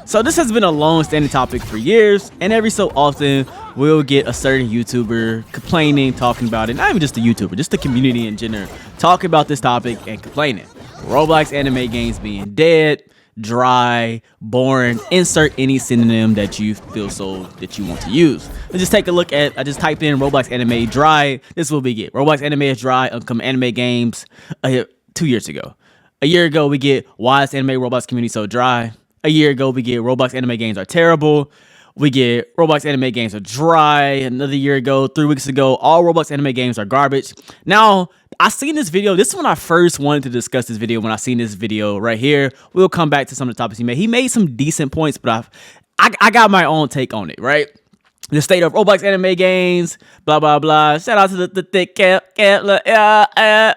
So this has been a long-standing topic for years, and every so often we'll get a certain YouTuber complaining, talking about it. Not even just a YouTuber, just the community in general, talking about this topic and complaining. Roblox anime games being dead, dry, boring. Insert any synonym that you feel so that you want to use. Let's just take a look at. I just typed in Roblox anime dry. This is what we get. Roblox anime is dry. Upcoming anime games 2 years ago. A year ago we get why is anime Roblox community so dry. A year ago, we get Roblox anime games are terrible. We get Roblox anime games are dry. Another year ago, 3 weeks ago, all Roblox anime games are garbage. Now, I seen this video. This is when I first wanted to discuss this video. When I seen this video right here, we'll come back to some of the topics he made. He made some decent points, but I got my own take on it, right? The state of Roblox anime games, blah, blah, blah. Shout out to the thick cat,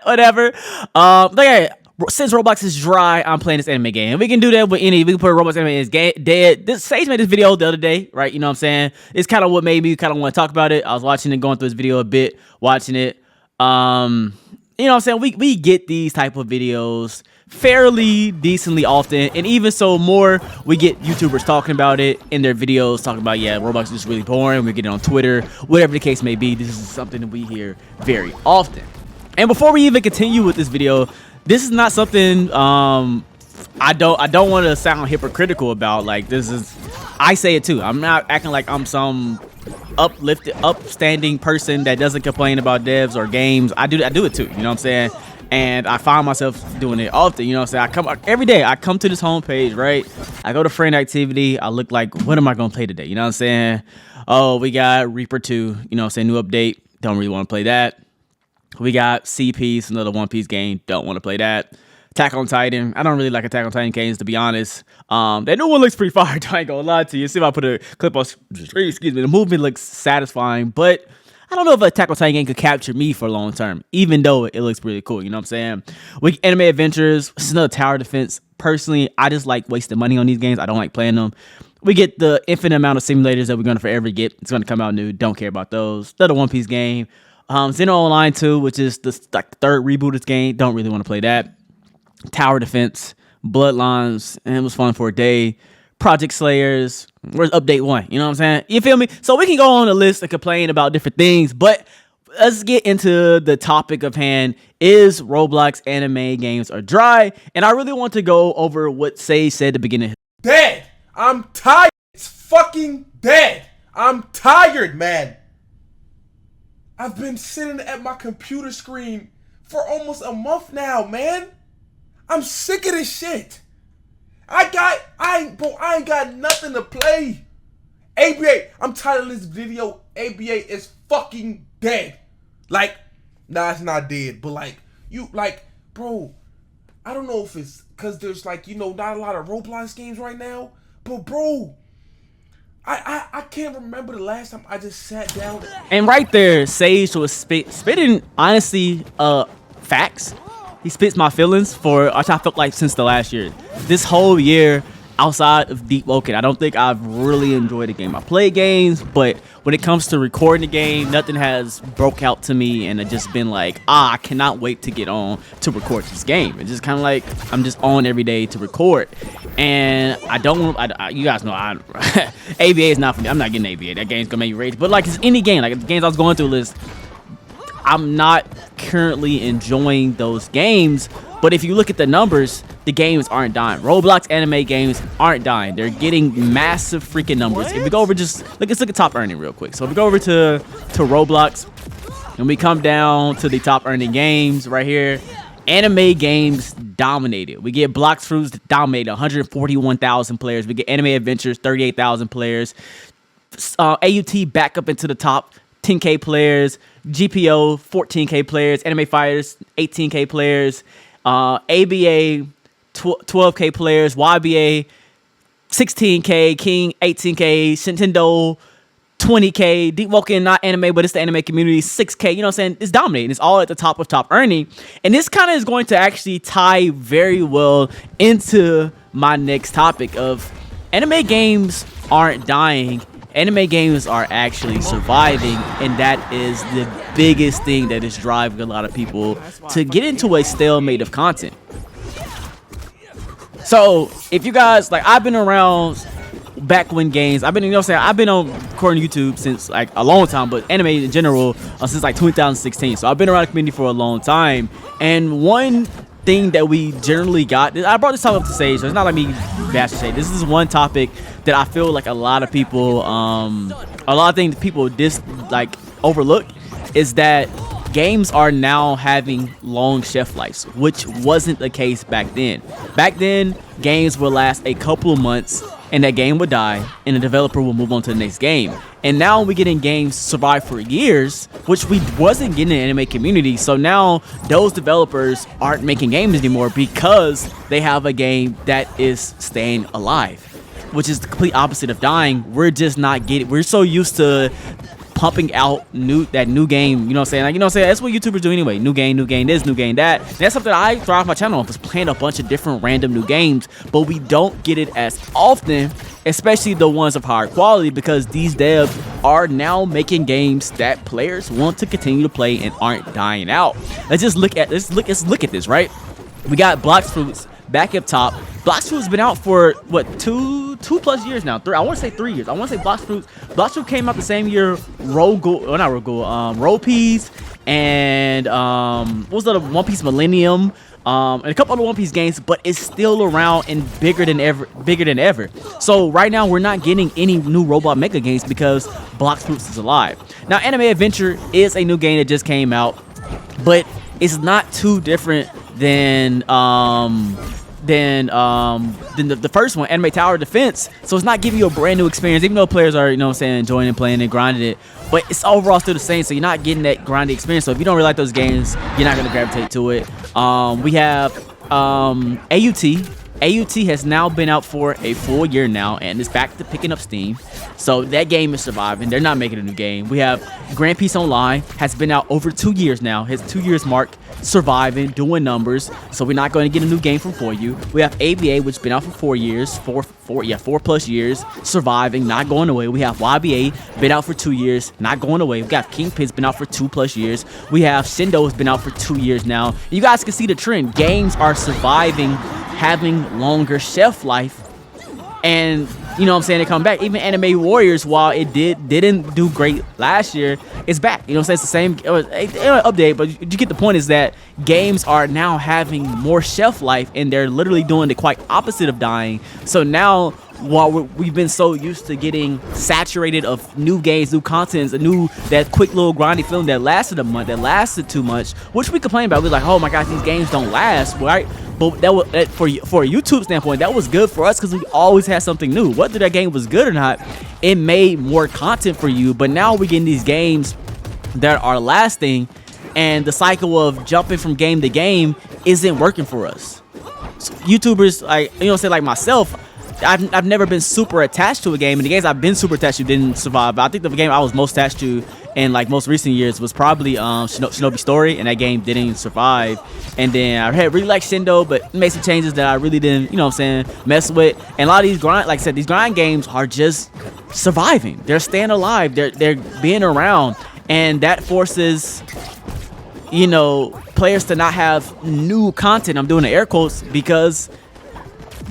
whatever. But yeah. Since Roblox is dry, I'm playing this anime game. We can do that with any. We can put Roblox anime is dead. Sage made this video the other day, right? You know what I'm saying? It's kind of what made me kind of want to talk about it. I was watching it, going through this video a bit, watching it. You know what I'm saying? We get these type of videos fairly decently often, and even so more, we get YouTubers talking about it in their videos, talking about, yeah, Roblox is really boring. We get it on Twitter, whatever the case may be. This is something that we hear very often. And before we even continue with this video, this is not something I don't want to sound hypocritical about. Like, this is, I say it too. I'm not acting like I'm some upstanding person that doesn't complain about devs or games. I do it too, you know what I'm saying? And I find myself doing it often, you know what I'm saying? Every day I come to this homepage, right? I go to friend activity, I look like, what am I gonna play today? You know what I'm saying? Oh, we got Reaper 2, you know what I'm saying, new update. Don't really want to play that. We got CP's, another One Piece game. Don't want to play that. Attack on Titan. I don't really like Attack on Titan games, to be honest. That new one looks pretty fire. I ain't gonna lie to you. See if I put a clip on screen. Excuse me. The movement looks satisfying, but I don't know if an Attack on Titan game could capture me for long term, even though it looks really cool. You know what I'm saying? We Anime Adventures. This is another tower defense. Personally, I just like wasting money on these games. I don't like playing them. We get the infinite amount of simulators that we're gonna forever get. It's gonna come out new. Don't care about those. Another One Piece game. Xeno Online 2, which is the third reboot of this game. Don't really want to play that. Tower Defense, Bloodlines, and it was fun for a day. Project Slayers, where's update 1? You know what I'm saying? You feel me? So we can go on a list and complain about different things, but let's get into the topic of hand. Is Roblox anime games are dry? And I really want to go over what Sage said at the beginning. Dead! I'm tired! It's fucking dead! I'm tired, man! I've been sitting at my computer screen for almost a month now, man. I'm sick of this shit. I ain't got nothing to play. ABA, I'm tired of this video. ABA is fucking dead. Like, nah, it's not dead, but bro, I don't know if it's because there's not a lot of Roblox games right now, but bro, I can't remember the last time I just sat down. And right there, Sage was spitting, honestly, facts. He spits my feelings for, which I felt like since the last year. This whole year, outside of Deep Woken, I don't think I've really enjoyed the game. I play games, but when it comes to recording the game, nothing has broke out to me, and it's just been like, I cannot wait to get on to record this game. It's just kind of like I'm just on every day to record, and I don't. You guys know, ABA is not for me. I'm not getting ABA. That game's gonna make me rage. But like it's any game, like the games I was going through list, I'm not currently enjoying those games. But if you look at the numbers, the games aren't dying. Roblox anime games aren't dying. They're getting massive freaking numbers. What? If we go over let's look at top earning real quick. So if we go over to Roblox and we come down to the top earning games right here, anime games dominated. We get Blox Fruits dominated, 141,000 players. We get Anime Adventures, 38,000 players. AUT back up into the top 10K players. GPO, 14K players. Anime Fighters, 18K players. ABA, 12K players. YBA, 16K. King, 18K. Nintendo, 20K. Deep Woken, not anime, but it's the anime community, 6K. You know what I'm saying? It's dominating. It's all at the top of top earning. And this kind of is going to actually tie very well into my next topic of anime games aren't dying. Anime games are actually surviving, and that is the biggest thing that is driving a lot of people to get into a stalemate of content. So if you guys, like, I've been around back when games, I've been, you know what I'm saying, I've been on recording YouTube since like a long time, but anime in general since like 2016. So I've been around the community for a long time. And one thing that we generally got, I brought this topic up to Sage, so it's not like me bashing Sage. This is one topic that I feel like a lot of people, a lot of things people like overlook, is that games are now having long shelf lives, which wasn't the case back then. Back then, games would last a couple of months and that game would die and the developer will move on to the next game. And now we're getting games survive for years, which we wasn't getting in the anime community. So now those developers aren't making games anymore because they have a game that is staying alive, which is the complete opposite of dying. We're just not getting, we're so used to pumping out new game, you know what I'm saying? Like, you know what I'm saying? That's what YouTubers do anyway. New game this, new game that. And that's something I thrive my channel on, was playing a bunch of different random new games, but we don't get it as often, especially the ones of higher quality, because these devs are now making games that players want to continue to play and aren't dying out. Let's look at this, right? We got Blox Fruits back up top. Blox Fruits been out for what, two plus years now. I want to say 3 years. I want to say Blox Fruits came out the same year Roll Piece and what was the other, One Piece Millennium, and a couple other One Piece games, but it's still around and bigger than ever. So right now we're not getting any new Robot Mega games because Blox Fruits is alive. Now Anime Adventure is a new game that just came out, but it's not too different than the first one, Anime Tower Defense. So it's not giving you a brand new experience, even though players are, you know what I'm saying, enjoying and playing and grinding it, but it's overall still the same. So you're not getting that grinding experience. So if you don't really like those games, you're not going to gravitate to it. We have AUT has now been out for a full year now, and it's back to picking up steam. So that game is surviving. They're not making a new game. We have Grand Peace Online, has been out over 2 years now. His 2 years mark, surviving, doing numbers. So we're not going to get a new game from For You. We have ABA, which has been out for 4 years, 4+ years, surviving, not going away. We have YBA, been out for 2 years, not going away. We got Kingpin's been out for 2+ years. We have Shindo, has been out for 2 years now. You guys can see the trend. Games are surviving, having longer shelf life, and you know what I'm saying, they come back. Even Anime Warriors, while it didn't do great last year, it's back. You know what I'm saying? It's the same, it was update, but you get the point, is that games are now having more shelf life and they're literally doing the quite opposite of dying. So now, while we've been so used to getting saturated of new games, new contents, that quick little grindy film that lasted a month, that lasted too much, which we complain about. We're like, oh my gosh, these games don't last, right? But that was, for a YouTube standpoint, that was good for us because we always had something new. Whether that game was good or not, it made more content for you. But now we're getting these games that are lasting, and the cycle of jumping from game to game isn't working for us. So YouTubers, like, you know, say like myself, I've never been super attached to a game, and the games I've been super attached to didn't survive. But I think the game I was most attached to in like most recent years was probably Shinobi Story, and that game didn't survive. And then I really liked Shindo, but made some changes that I really didn't, you know what I'm saying, mess with. And a lot of these grind, like I said, these grind games are just surviving. They're staying alive. They're being around, and that forces, you know, players to not have new content. I'm doing the air quotes because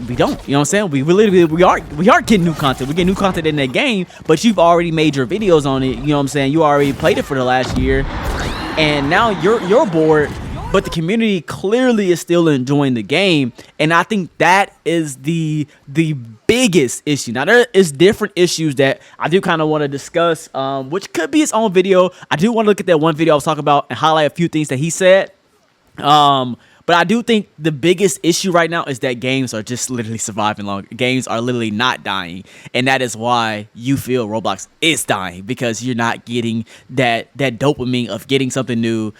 we don't, you know what I'm saying? We aren't getting new content. We get new content in that game, but you've already made your videos on it. You know what I'm saying? You already played it for the last year, and now you're bored. But the community clearly is still enjoying the game, and I think that is the biggest issue. Now there is different issues that I do kind of want to discuss, which could be its own video. I do want to look at that one video I was talking about and highlight a few things that he said. But I do think the biggest issue right now is that games are just literally surviving long. Games are literally not dying. And that is why you feel Roblox is dying, because you're not getting that dopamine of getting something new,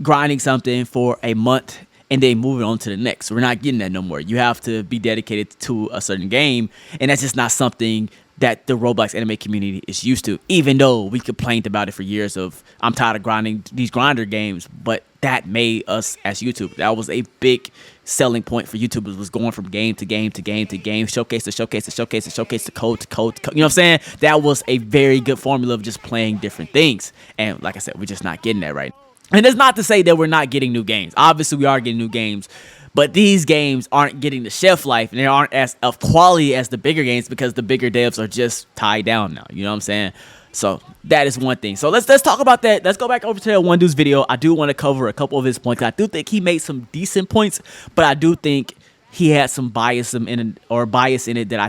grinding something for a month, and then moving on to the next. We're not getting that no more. You have to be dedicated to a certain game, and that's just not something that the Roblox anime community is used to, even though we complained about it for years of, I'm tired of grinding these grinder games, but that made us as YouTube. That was a big selling point for YouTubers, was going from game to game to game to game, showcase to showcase to showcase to showcase to code to code to code. You know what I'm saying? That was a very good formula of just playing different things. And like I said, we're just not getting that right. And that's not to say that we're not getting new games. Obviously, we are getting new games. But these games aren't getting the shelf life, and they aren't as of quality as the bigger games because the bigger devs are just tied down now. You know what I'm saying? So that is one thing. So let's talk about that. Let's go back over to that one dude's video. I do want to cover a couple of his points. I do think he made some decent points, but I do think he had some bias in it that I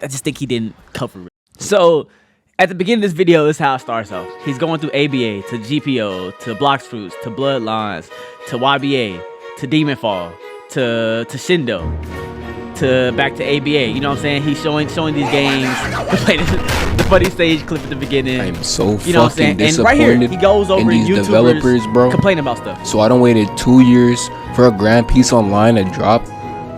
just think he didn't cover it. So at the beginning of this video, this is how it starts off. He's going through ABA to GPO to Blox Fruits to Bloodlines to YBA to Demonfall to Shindo to back to ABA. You know what I'm saying? He's showing these games. The funny stage clip at the beginning. I'm so you know what I'm saying? fucking And right here, disappointed he goes over in these YouTubers developers, bro. complaining about stuff. So I done waited 2 years for a grand piece online to drop,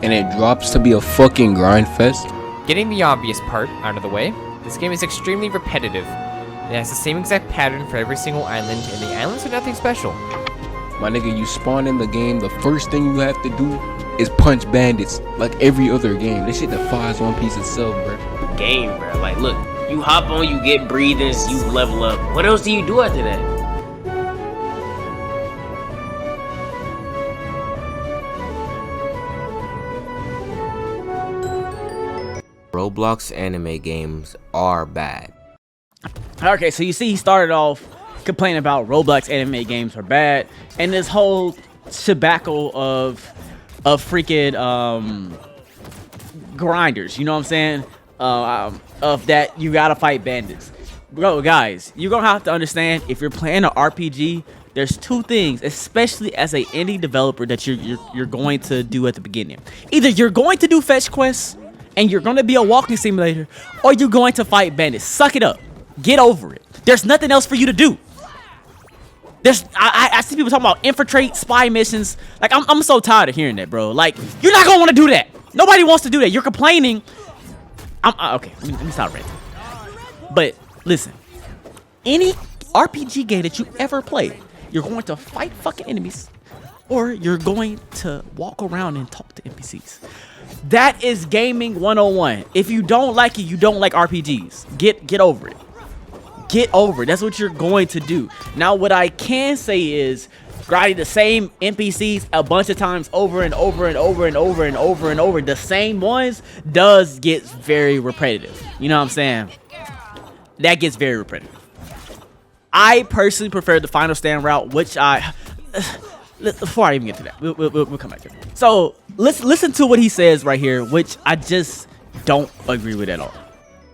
and it drops to be a fucking grind fest. Getting the obvious part out of the way, this game is extremely repetitive. It has the same exact pattern for every single island, and the islands are nothing special. My nigga, you spawn in the game, the first thing you have to do is punch bandits like every other game. This shit defies One Piece itself, bro. Game, bro. Like, look, you hop on, you get breathings, you level up. What else do you do after that? Roblox anime games are bad. Okay, so you see he started off complaining about Roblox anime games are bad, and this whole shebackle of freaking grinders, you know what I'm saying? Of that you gotta fight bandits. Bro, guys, you're gonna have to understand, if you're playing an RPG, there's two things, especially as an indie developer, that you're going to do at the beginning. Either you're going to do fetch quests and you're gonna be a walking simulator, or you're going to fight bandits. Suck it up. Get over it. There's nothing else for you to do. I see people talking about infiltrate, spy missions. Like, I'm so tired of hearing that, bro. Like, you're not gonna want to do that. Nobody wants to do that. You're complaining. Okay, let me stop ranting. But listen, any RPG game that you ever play, you're going to fight fucking enemies, or you're going to walk around and talk to NPCs. That is gaming 101. If you don't like it, you don't like RPGs. Get over it. Get over it. That's what you're going to do. Now, what I can say is, grinding the same NPCs a bunch of times over and over and over and over and over and over, the same ones, does get very repetitive. You know what I'm saying? That gets very repetitive. I personally prefer the Final Stand route, which before I even get to that, we'll come back to it. So let's listen to what he says right here, which I just don't agree with at all.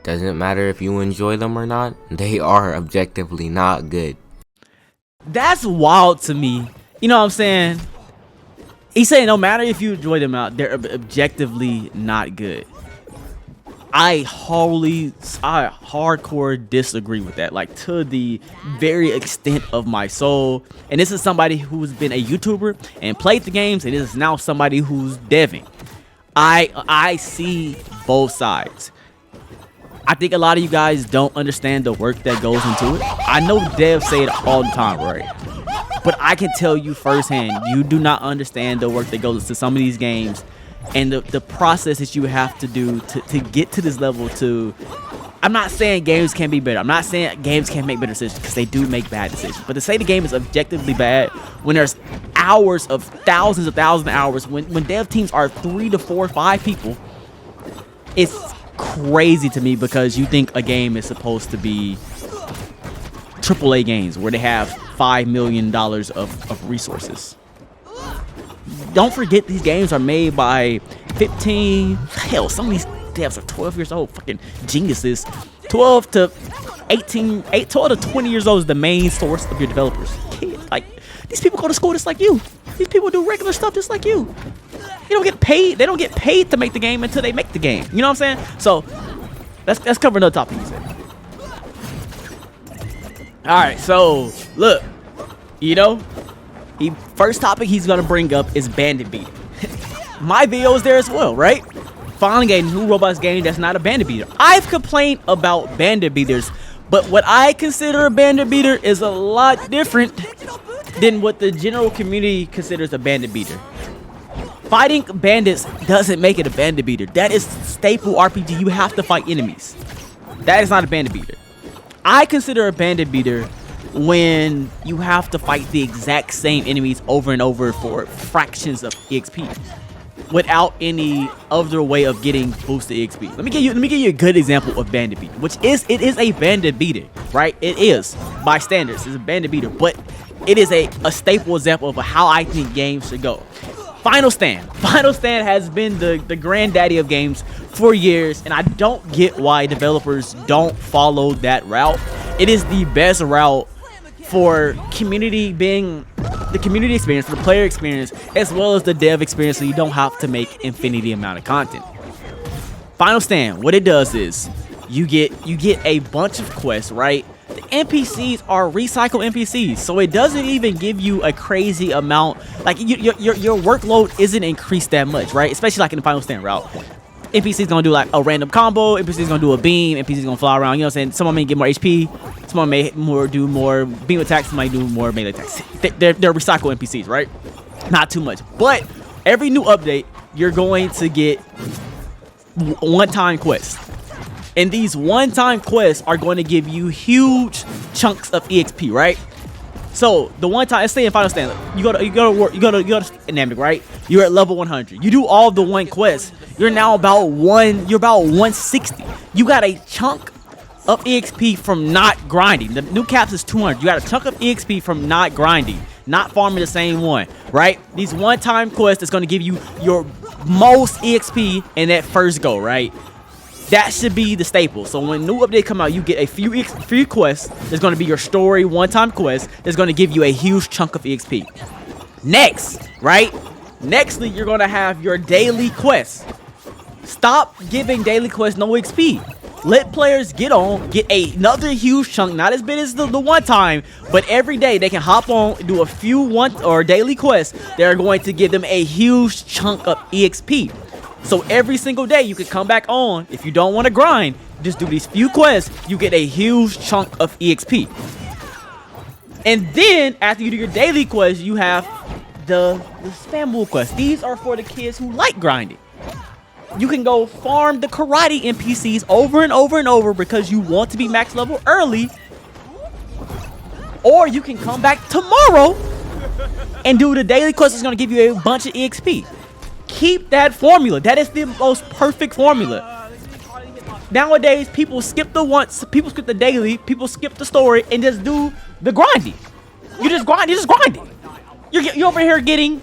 Doesn't matter if you enjoy them or not, they are objectively not good. That's wild to me. You know what I'm saying? He's saying no matter if you enjoy them out, they're objectively not good. I hardcore disagree with that, like, to the very extent of my soul. And this is somebody who's been a YouTuber and played the games, and this is now somebody who's deving. I see both sides. I think a lot of you guys don't understand the work that goes into it. I know devs say it all the time, right? But I can tell you firsthand, you do not understand the work that goes into some of these games, and the process that you have to do to get to this level. I'm not saying games can be better. I'm not saying games can't make better decisions, because they do make bad decisions. But to say the game is objectively bad when there's hours of thousands of hours, when dev teams are 3 to 4, 5 people, it's crazy to me, because you think a game is supposed to be AAA games where they have $5 million of resources. Don't forget, these games are made by 15, hell, some of these devs are 12 years old, fucking geniuses. 12 to 20 years old is the main source of your developers. Kids, like, these people go to school just like you. These people do regular stuff just like you. You don't get paid. They don't get paid to make the game until they make the game. You know what I'm saying? So let's cover another topic. All right. So look, you know, first topic he's gonna bring up is bandit beating. My video is there as well, right? Finally, a new Roblox game that's not a bandit beater. I've complained about bandit beaters, but what I consider a bandit beater is a lot different than what the general community considers a bandit beater. Fighting bandits doesn't make it a bandit beater. That is staple RPG. You have to fight enemies. That is not a bandit beater. I consider a bandit beater when you have to fight the exact same enemies over and over for fractions of EXP without any other way of getting boosted EXP. Let me give you a good example of bandit beater, which is a bandit beater, right? It is by standards, it's a bandit beater, but it is a staple example of how I think games should go. Final Stand. Final Stand has been the granddaddy of games for years, and I don't get why developers don't follow that route. It is the best route for community being the community experience, for the player experience, as well as the dev experience, so you don't have to make infinity amount of content. Final Stand, what it does is you get a bunch of quests, right? The NPCs are recycled NPCs, so it doesn't even give you a crazy amount. Like your workload isn't increased that much, right? Especially like in the Final Stand route. NPC's gonna do like a random combo, NPC's gonna do a beam, NPC's gonna fly around, you know what I'm saying? Someone may get more HP, someone may do more beam attacks, somebody do more melee attacks. They're recycled NPCs, right? Not too much. But every new update, you're going to get one-time quests. And these one-time quests are going to give you huge chunks of EXP, right? So the one time, let's say in Final Stand, you go to Namek, right? You're at level 100. You do all the one quests. You're now about 160. You got a chunk of EXP from not grinding. The new caps is 200. You got a chunk of EXP from not grinding, not farming the same one, right? These one-time quests is going to give you your most EXP in that first go, right? That should be the staple. So when new update come out, you get a few quests. There's going to be your story one-time quest. That's going to give you a huge chunk of EXP. Next, right? Nextly, you're going to have your daily quests. Stop giving daily quests no XP. Let players get another huge chunk, not as big as the one time, but every day they can hop on, do a few daily quests. They're going to give them a huge chunk of EXP. So every single day you can come back on. If you don't want to grind, just do these few quests. You get a huge chunk of EXP. And then after you do your daily quests, you have the spam wool quests. These are for the kids who like grinding. You can go farm the karate NPCs over and over and over because you want to be max level early. Or you can come back tomorrow and do the daily quest. It's going to give you a bunch of EXP. Keep that formula. That is the most perfect formula. Nowadays, people skip the daily, people skip the story, and just do the grinding. You just grind it. You're over here getting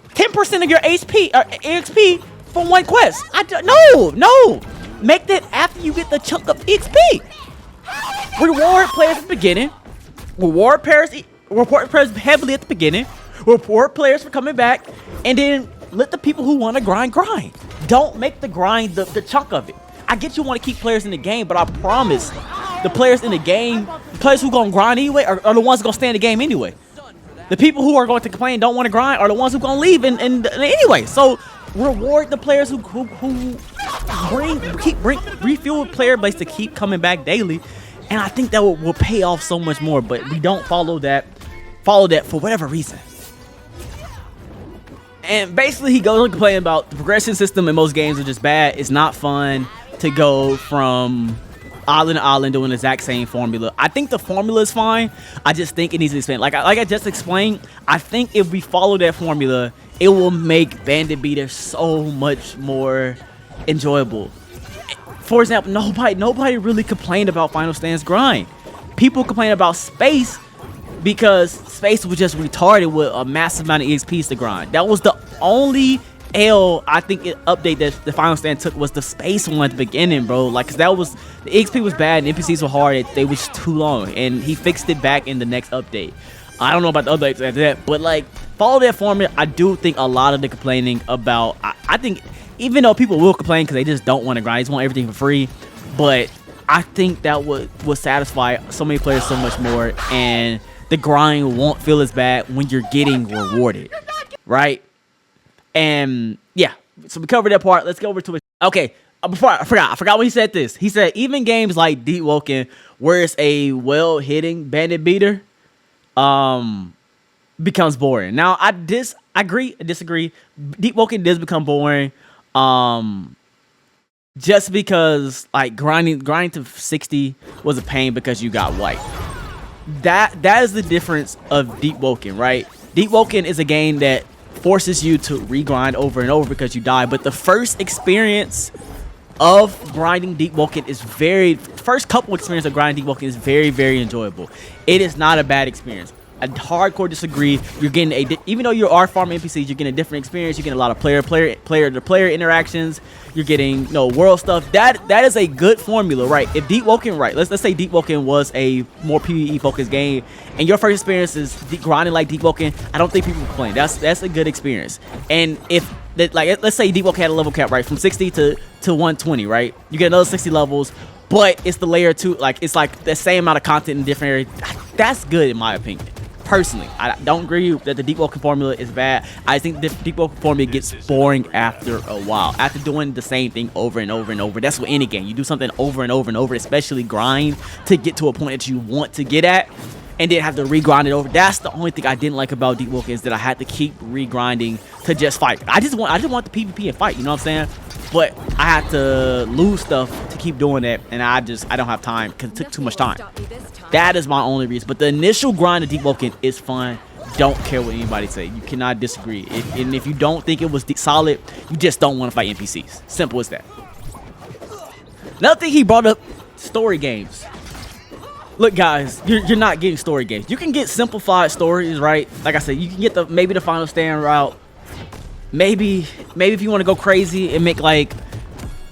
10% of your HP or EXP from one quest. No. Make that after you get the chunk of EXP. Reward players at the beginning. Reward players heavily at the beginning. Reward players for coming back, and then let the people who want to grind. Don't make the grind the chunk of it. I get you want to keep players in the game, but I promise the players in the game, the players who gonna grind anyway, are the ones gonna stay in the game anyway. The people who are going to complain don't want to grind are the ones who gonna leave and anyway. So reward the players who refuel player base to keep coming back daily, and I think that will pay off so much more. But we don't follow that for whatever reason. And basically, he goes on complaining about the progression system in most games are just bad. It's not fun to go from island to island doing the exact same formula. I think the formula is fine. I just think it needs to expand. Like I just explained, I think if we follow that formula, it will make Bandit Beater so much more enjoyable. For example, nobody really complained about Final Stand's grind. People complain about Space because Space was just retarded with a massive amount of EXPs to grind. That was the only L I think update that the Final Stand took was the Space one at the beginning, bro. Like, cause that was the EXP was bad and NPCs were hard. They was too long, and he fixed it back in the next update. I don't know about the other updates after that, but like follow that formula. I do think a lot of the complaining about I think even though people will complain because they just don't want to grind, they just want everything for free, but I think that would satisfy so many players so much more, and the grind won't feel as bad when you're getting rewarded, right? And yeah, so we covered that part. Let's go over to it. Okay, before I forgot when he said this. He said even games like Deep Woken, where it's a well-hitting bandit beater, becomes boring. Now I disagree. Deep Woken does become boring, just because like grinding to 60 was a pain because you got wiped. that is the difference of Deep Woken, right? Deep Woken is a game that forces you to regrind over and over because you die. But the first experience of grinding Deep Woken is first couple experience of grinding Deep Woken is very, very enjoyable. It is not a bad experience. I hardcore disagree. You're getting even though you are farming NPCs, you're getting a different experience. You're getting a lot of player to player interactions. You're getting world stuff. That is a good formula, right? If Deep Woken, right? Let's say Deep Woken was a more PvE focused game, and your first experience is grinding like Deep Woken. I don't think people complain. That's a good experience. And if like let's say Deep Woken had a level cap, right, from 60 to 120, right? You get another 60 levels, but it's the layer 2, like it's like the same amount of content in different areas. That's good in my opinion. Personally, I don't agree that the Deep Woken formula is bad. I think the Deep Woken formula gets boring after a while. After doing the same thing over and over and over. That's what any game. You do something over and over and over, especially grind to get to a point that you want to get at, and then have to regrind it over. That's the only thing I didn't like about Deep Woken, is that I had to keep regrinding to just fight. I just want the PvP and fight, you know what I'm saying? But I had to lose stuff to keep doing that, and I don't have time because it took too much time. That is my only reason. But the initial grind of Deep Woken is fun. Don't care what anybody say. You cannot disagree. And if you don't think it was solid, you just don't want to fight NPCs. Simple as that. Another thing he brought up, story games. Look, guys, you're not getting story games. You can get simplified stories, right? Like I said, you can get maybe the Final Stand route. Maybe if you want to go crazy and make like,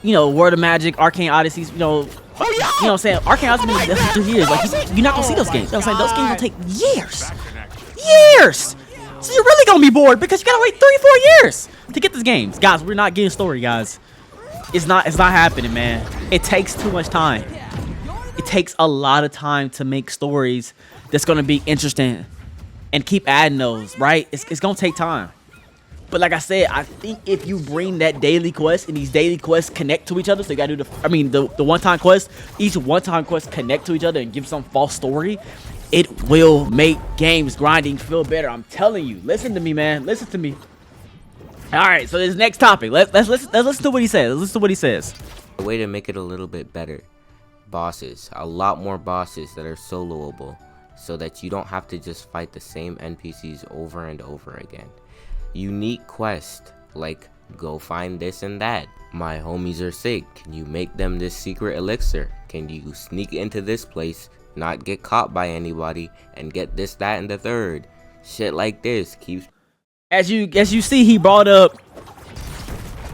World of Magic, Arcane Odysseys, you know what I'm saying? Arcane Odysseys been there for 2 years. Like you're not gonna see those games. You know what I'm saying? Those games will take years. So you're really gonna be bored because you gotta wait 3-4 years to get these games. Guys, we're not getting story, guys. It's not happening, man. It takes too much time. It takes a lot of time to make stories that's gonna be interesting and keep adding those, right? It's gonna take time. But like I said, I think if you bring that daily quest and these daily quests connect to each other, so you gotta do the one-time quest, each one-time quest connect to each other and give some false story, it will make games grinding feel better. I'm telling you. Listen to me, man. Listen to me. All right, so this next topic. Let's listen to what he says. Let's listen to what he says. A way to make it a little bit better. Bosses. A lot more bosses that are soloable, so that you don't have to just fight the same NPCs over and over again. Unique quest, like go find this and that. My homies are sick. Can you make them this secret elixir? Can you sneak into this place, not get caught by anybody, and get this, that, and the third? Shit like this keeps. As you see, he brought up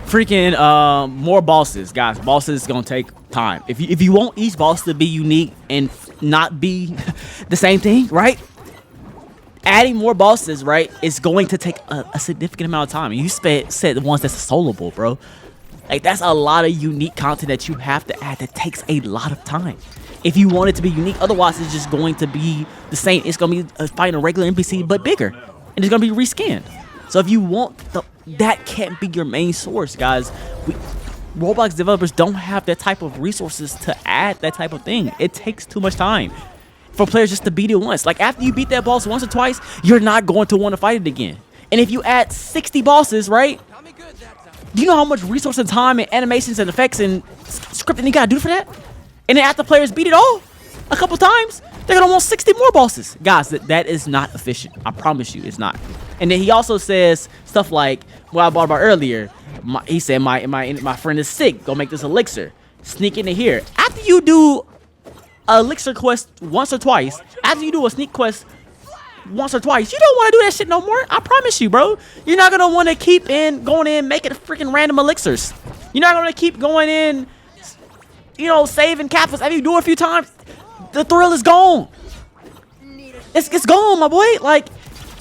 freaking more bosses, guys. Bosses is gonna take time. If you want each boss to be unique and not be the same thing, right? Adding more bosses, right, is going to take a significant amount of time. And you said the ones that's soloable, bro. Like, that's a lot of unique content that you have to add that takes a lot of time. If you want it to be unique, otherwise it's just going to be the same. It's going to be fighting a regular NPC, but bigger. And it's going to be reskinned. So if you want that can't be your main source, guys. Roblox developers don't have that type of resources to add that type of thing. It takes too much time for players just to beat it once. Like, after you beat that boss once or twice, you're not going to want to fight it again. And if you add 60 bosses, right? Do you know how much resource and time and animations and effects and scripting you gotta do for that? And then after players beat it all a couple times, they're gonna want 60 more bosses. Guys, that is not efficient. I promise you, it's not. And then he also says stuff like what I brought about earlier. He said my friend is sick. Go make this elixir. Sneak into here. After you do elixir quest once or twice, after you do a sneak quest once or twice, you don't want to do that shit no more. I promise you, bro. You're not gonna want to keep going in making freaking random elixirs. You're not gonna keep going in, saving capsules. After you do it a few times, the thrill is gone. It's gone, my boy. Like,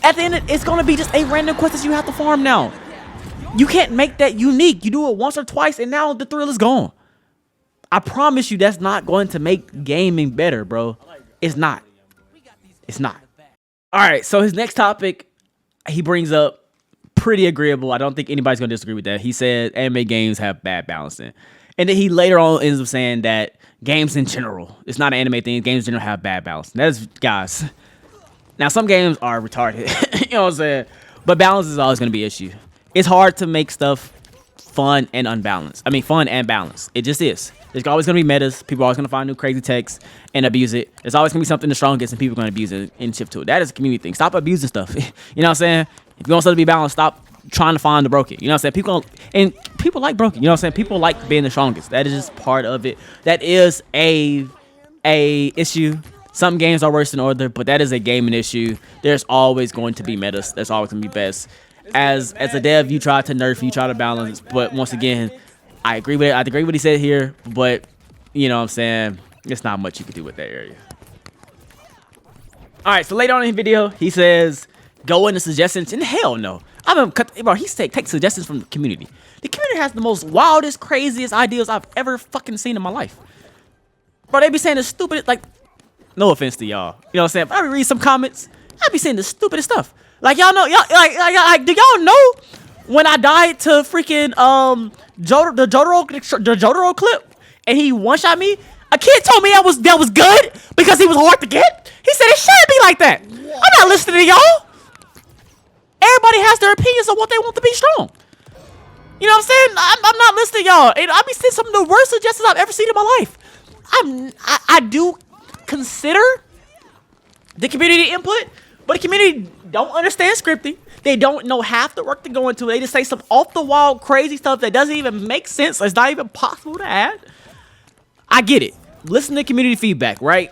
at the end, it's gonna be just a random quest that you have to farm now. You can't make that unique. You do it once or twice, and now the thrill is gone. I promise you that's not going to make gaming better, bro. It's not. It's not. All right, so his next topic he brings up, pretty agreeable. I don't think anybody's going to disagree with that. He said anime games have bad balancing. And then he later on ends up saying that games in general, it's not an anime thing, games in general have bad balance. That's, guys. Now, some games are retarded. You know what I'm saying? But balance is always going to be an issue. It's hard to make stuff fun and unbalanced. I mean, fun and balanced. It just is. There's always gonna be metas. People are always gonna find new crazy techs and abuse it. There's always gonna be something the strongest, and people are gonna abuse it and shift to it. That is a community thing. Stop abusing stuff. You know what I'm saying? If you want something to be balanced, stop trying to find the broken. You know what I'm saying? People like broken. You know what I'm saying? People like being the strongest. That is just part of it. That is a issue. Some games are worse than other, but that is a gaming issue. There's always going to be metas. There's always going to be best. As a dev, you try to nerf, you try to balance, but once again, I agree with it. I agree with what he said here, but you know what I'm saying? There's not much you can do with that area. All right, so later on in the video, he says, go into suggestions, and hell no. Bro, he said take suggestions from the community. The community has the most wildest, craziest ideas I've ever fucking seen in my life. Bro, they be saying the stupidest, like, no offense to y'all. You know what I'm saying? But I be reading some comments, I be saying the stupidest stuff. Like, y'all know, like, do y'all know when I died to freaking, the Jotaro clip, and he one-shot me? A kid told me that was good because he was hard to get. He said it shouldn't be like that. I'm not listening to y'all. Everybody has their opinions on what they want to be strong. You know what I'm saying? I'm not listening to y'all. And I be seeing some of the worst suggestions I've ever seen in my life. I do consider the community input, but the community don't understand scripting. They don't know half the work to go into it. They just say some off the wall crazy stuff that doesn't even make sense. It's not even possible to add. I get it. Listen to community feedback, right?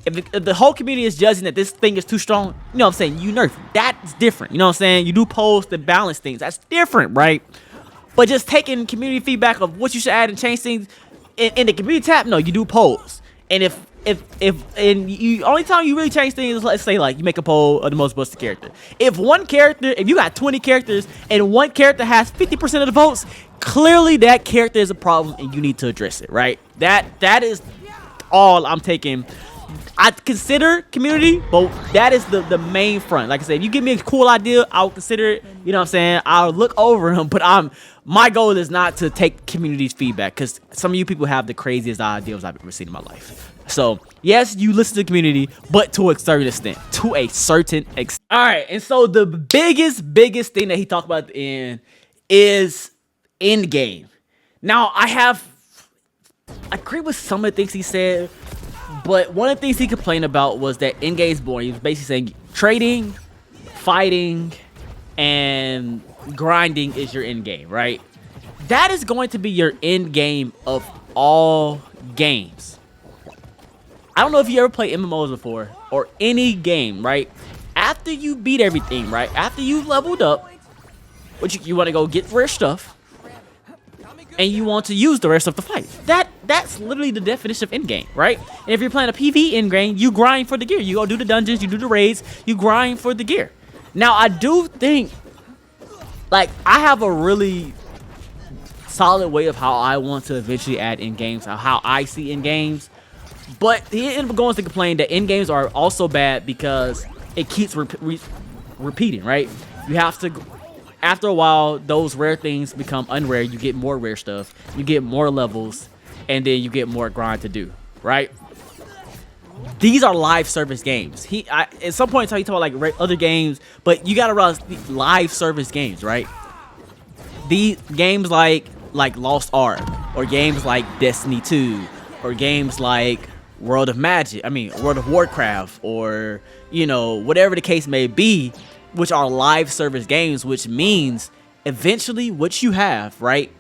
If the whole community is judging that this thing is too strong, you know what I'm saying? You nerf it. That's different. You know what I'm saying? You do polls to balance things. That's different, right? But just taking community feedback of what you should add and change things in the community tab, no, you do polls. And if only time you really change things is, let's say, like, you make a poll of the most busted character. If you got 20 characters and one character has 50% of the votes, clearly that character is a problem and you need to address it, right? That is all I'm taking. I consider community, but that is the main front. Like I said, if you give me a cool idea, I'll consider it. You know what I'm saying? I'll look over them, but my goal is not to take community's feedback, because some of you people have the craziest ideas I've ever seen in my life. So yes, you listen to the community, but to a certain extent. All right, and so the biggest thing that he talked about at the end is end game. Now, I agree with some of the things he said, but one of the things he complained about was that end game is boring. He was basically saying trading, fighting, and grinding is your end game, right? That is going to be your end game of all games. I don't know if you ever played MMOs before or any game, right? After you beat everything, right? After you've leveled up, what you want to go get rare stuff, and you want to use the rare stuff to fight. That's literally the definition of end game, right? And if you're playing a PvE end game, you grind for the gear. You go do the dungeons, you do the raids, you grind for the gear. Now, I do think, like, I have a really solid way of how I want to eventually add end games, how I see end games. But he ended up going to complain that end games are also bad because it keeps repeating, right? You have to, after a while, those rare things become unrare. You get more rare stuff, you get more levels, and then you get more grind to do, right? These are live service games. At some point in time, he talked about like other games, but you gotta realize live service games, right? These games like Lost Ark, or games like Destiny 2, or games like World of Warcraft, or, you know, whatever the case may be, which are live service games, which means eventually what you have, right,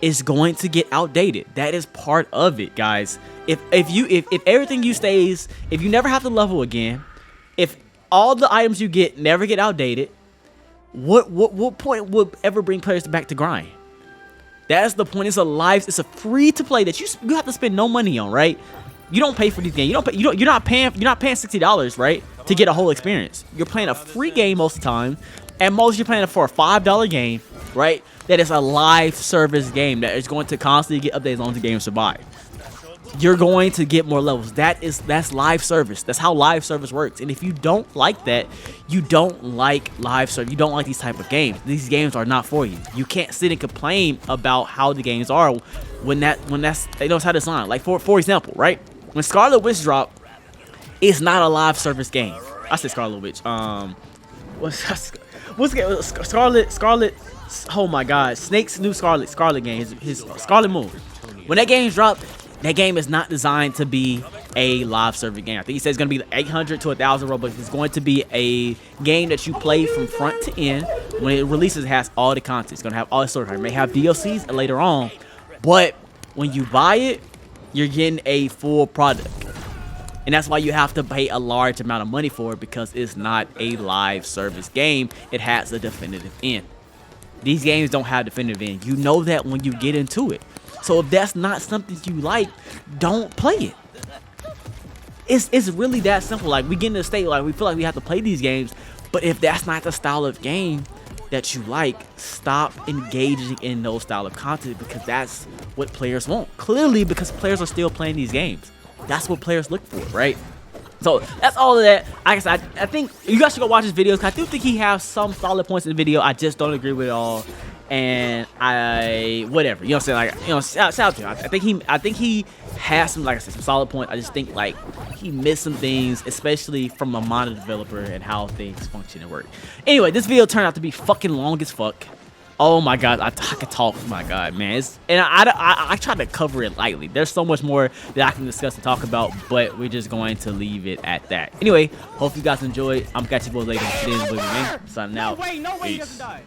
is going to get outdated. That is part of it, guys. If everything you stays, if you never have to level again, if all the items you get never get outdated, what point would ever bring players back to grind? That's the point. It's a free to play that you have to spend no money on, right? You don't pay for these games. You're not paying $60, right, to get a whole experience. You're playing a free game most of the time, and most you're playing it for a $5 game, right? That is a live service game that is going to constantly get updates as long as the game survives. You're going to get more levels. That's live service. That's how live service works. And if you don't like that, you don't like live service. You don't like these type of games. These games are not for you. You can't sit and complain about how the games are when that's they know how to design. Like for example, right? When Scarlet Witch dropped, it's not a live service game. I said Scarlet Witch. What's the game? Oh my God, Snake's new Scarlet game, his Scarlet Moon. When that game dropped, that game is not designed to be a live server game. I think he says it's gonna be 800 to 1,000 Robux. It's going to be a game that you play from front to end. When it releases, it has all the content. It's gonna have all the story. It may have DLCs later on, but when you buy it, you're getting a full product. And that's why you have to pay a large amount of money for it, because it's not a live service game. It has a definitive end. These games don't have definitive end. You know that when you get into it. So if that's not something you like, don't play it. It's really that simple. Like, we get in a state like we feel like we have to play these games, but if that's not the style of game that you like, stop engaging in those style of content, because that's what players want. Clearly, because players are still playing these games. That's what players look for, right? So that's all of that. Like I said, I think you guys should go watch his videos, 'cause I do think he has some solid points in the video. I just don't agree with it all. And whatever, you know what I'm saying? Like, you know, shout out to him. I think he has some, like I said, some solid points. I just think like he missed some things, especially from a modded developer and how things function and work. Anyway, this video turned out to be fucking long as fuck. Oh my God, I could talk. Oh my God, man. I tried to cover it lightly. There's so much more that I can discuss and talk about, but we're just going to leave it at that. Anyway, hope you guys enjoyed. I'm catching you boys later. This is iBeMaine, signing out. No way, he doesn't die.